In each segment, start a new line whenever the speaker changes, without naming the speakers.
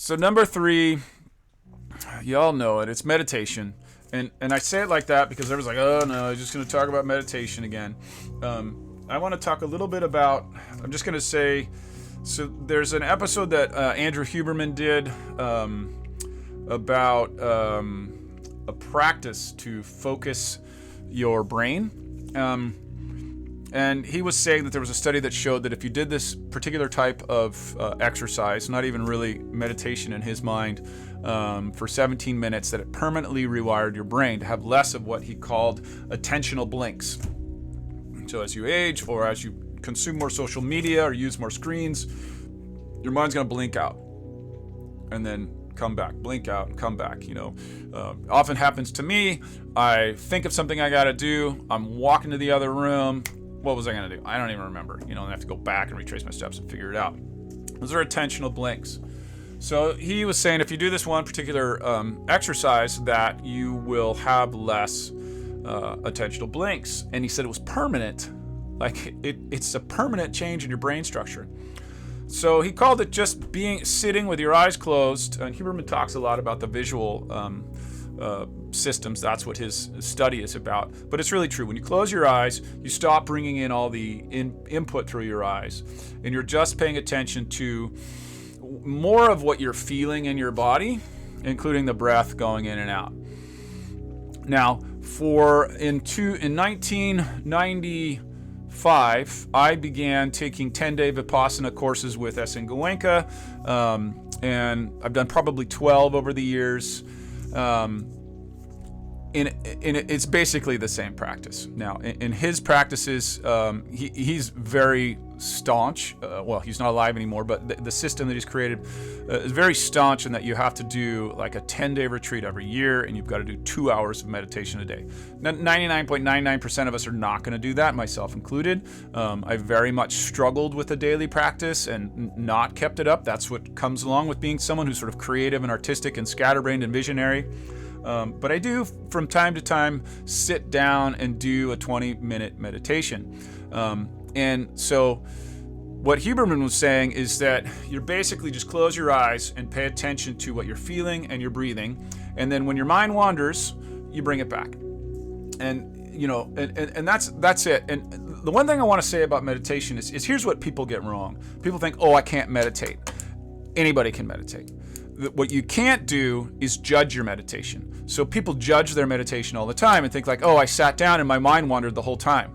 So number 3, y'all know it. It's meditation. And I say it like that because everyone's like, oh no, I'm just going to talk about meditation again. I want to talk a little bit about, I'm just going to say, so there's an episode that Andrew Huberman did about a practice to focus your brain. And he was saying that there was a study that showed that if you did this particular type of exercise, not even really meditation in his mind, for 17 minutes, that it permanently rewired your brain to have less of what he called attentional blinks. So as you age or as you consume more social media or use more screens, your mind's going to blink out and then come back, blink out and come back. Often happens to me. I think of something I got to do. I'm walking to the other room. What was I going to do? I don't even remember. I have to go back and retrace my steps and figure it out. Those are attentional blinks. So he was saying if you do this one particular exercise that you will have less attentional blinks. And he said it was permanent. Like it's a permanent change in your brain structure. So he called it just sitting with your eyes closed. And Huberman talks a lot about the visual systems. That's what his study is about. But it's really true. When you close your eyes, you stop bringing in all the input through your eyes. And you're just paying attention to more of what you're feeling in your body, including the breath going in and out. Now, in 1995, I began taking 10-day Vipassana courses with S.N. Goenka, and I've done probably 12 over the years. It's basically the same practice. Now, in his practices, he's very staunch. Well, he's not alive anymore, but the system that he's created is very staunch in that you have to do like a 10-day retreat every year, and you've got to do 2 hours of meditation a day. Now, 99.99% of us are not going to do that, myself included. I very much struggled with the daily practice and not kept it up. That's what comes along with being someone who's sort of creative and artistic and scatterbrained and visionary. But I do, from time to time, sit down and do a 20-minute meditation. And so what Huberman was saying is that you're basically just close your eyes and pay attention to what you're feeling and your breathing. And then when your mind wanders, you bring it back. And, and that's it. And the one thing I want to say about meditation is here's what people get wrong. People think, oh, I can't meditate. Anybody can meditate. What you can't do is judge your meditation. So people judge their meditation all the time and think like, oh, I sat down and my mind wandered the whole time.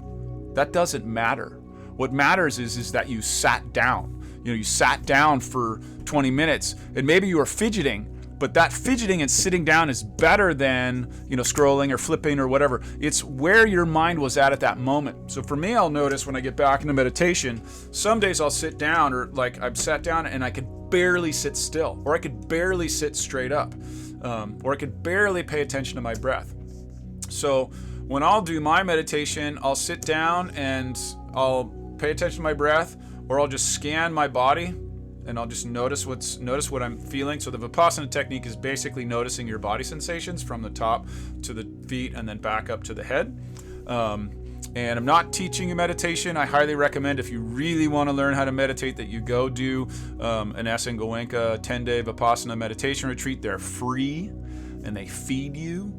That doesn't matter. What matters is that you sat down. You sat down for 20 minutes and maybe you were fidgeting, but that fidgeting and sitting down is better than, scrolling or flipping or whatever. It's where your mind was at that moment. So for me, I'll notice when I get back into meditation, some days I'll sit down or like I've sat down and I could barely sit still, or I could barely sit straight up, or I could barely pay attention to my breath. So when I'll do my meditation, I'll sit down and I'll pay attention to my breath, or I'll just scan my body and I'll just notice what I'm feeling. So the Vipassana technique is basically noticing your body sensations from the top to the feet and then back up to the head. And I'm not teaching you meditation. I highly recommend, if you really want to learn how to meditate, that you go do an S.N. Goenka 10-day Vipassana meditation retreat. They're free and they feed you.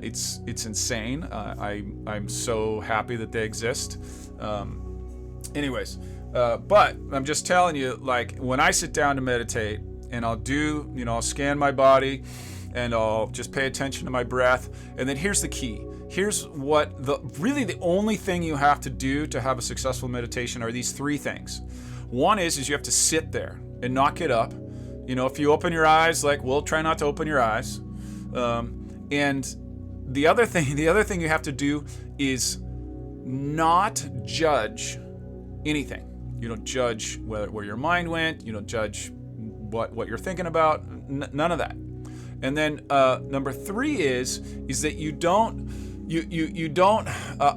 It's insane. I'm so happy that they exist. But I'm just telling you, like when I sit down to meditate and I'll scan my body and I'll just pay attention to my breath. And then here's the key. Here's what the only thing you have to do to have a successful meditation are these 3 things. One is you have to sit there and not get up. If you open your eyes, try not to open your eyes. And the other thing you have to do is not judge anything. You don't judge where your mind went. You don't judge what you're thinking about. None of that. And then number 3 is that you don't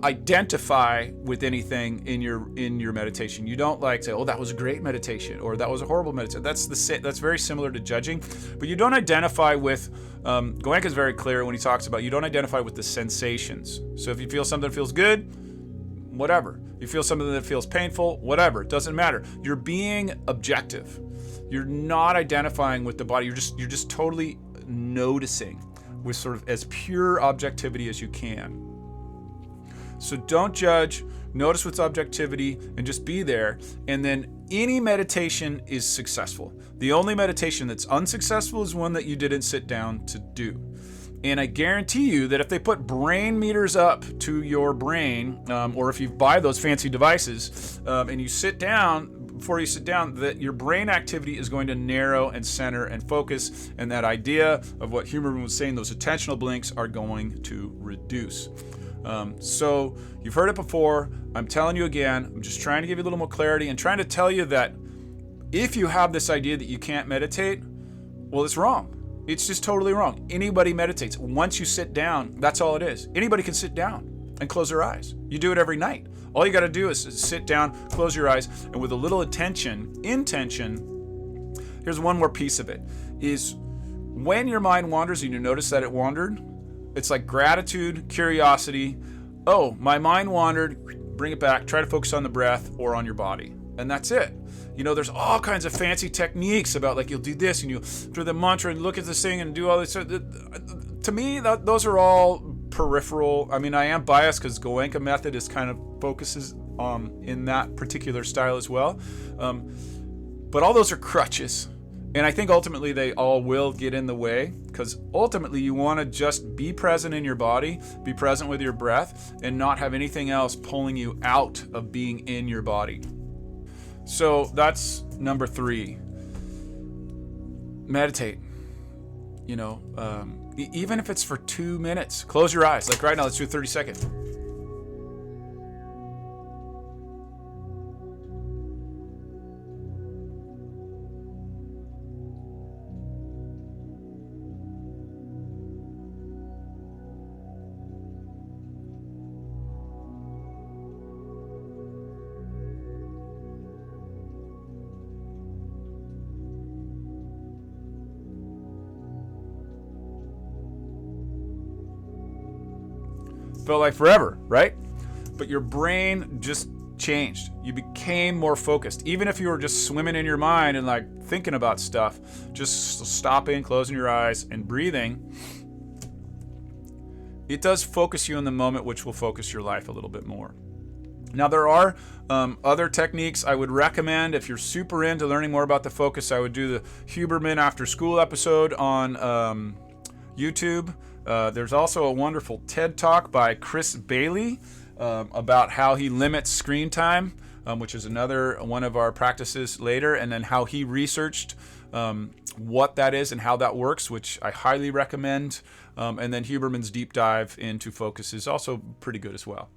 identify with anything in your meditation. You don't say, oh, that was a great meditation, or that was a horrible meditation. That's very similar to judging, but you don't identify with. Goenka is very clear when he talks about you don't identify with the sensations. So if you feel something that feels good, whatever. You feel something that feels painful, whatever. It doesn't matter. You're being objective. You're not identifying with the body. You're just totally noticing with sort of as pure objectivity as you can. So don't judge, notice with objectivity, and just be there. And then any meditation is successful. The only meditation that's unsuccessful is one that you didn't sit down to do. And I guarantee you that if they put brain meters up to your brain, or if you buy those fancy devices, and you sit down, before you sit down, that your brain activity is going to narrow and center and focus, and that idea of what Huberman was saying, those attentional blinks, are going to reduce. So you've heard it before. I'm telling you again. I'm just trying to give you a little more clarity and trying to tell you that if you have this idea that you can't meditate, well, it's wrong. It's just totally wrong. Anybody meditates. Once you sit down, that's all it is. Anybody can sit down and close their eyes. You do it every night. All you got to do is sit down, close your eyes, and with a little intention, here's one more piece of it, is when your mind wanders and you notice that it wandered, it's like gratitude, curiosity. Oh, my mind wandered, bring it back, try to focus on the breath or on your body. And that's it. There's all kinds of fancy techniques about, like, you'll do this and you do the mantra and look at this thing and do all this. To me, those are all peripheral. I mean, I am biased because Goenka method is kind of focuses in that particular style as well. But all those are crutches. And I think ultimately they all will get in the way, because ultimately you want to just be present in your body, be present with your breath, and not have anything else pulling you out of being in your body. So that's number 3. Meditate. Even if it's for 2 minutes, close your eyes. Like right now, let's do 30 seconds. Felt like forever, right? But your brain just changed. You became more focused. Even if you were just swimming in your mind and like thinking about stuff, just stopping, closing your eyes, and breathing, it does focus you in the moment, which will focus your life a little bit more. Now, there are other techniques I would recommend. If you're super into learning more about the focus, I would do the Huberman After School episode on YouTube. There's also a wonderful TED Talk by Chris Bailey about how he limits screen time, which is another one of our practices later, and then how he researched what that is and how that works, which I highly recommend. And then Huberman's deep dive into focus is also pretty good as well.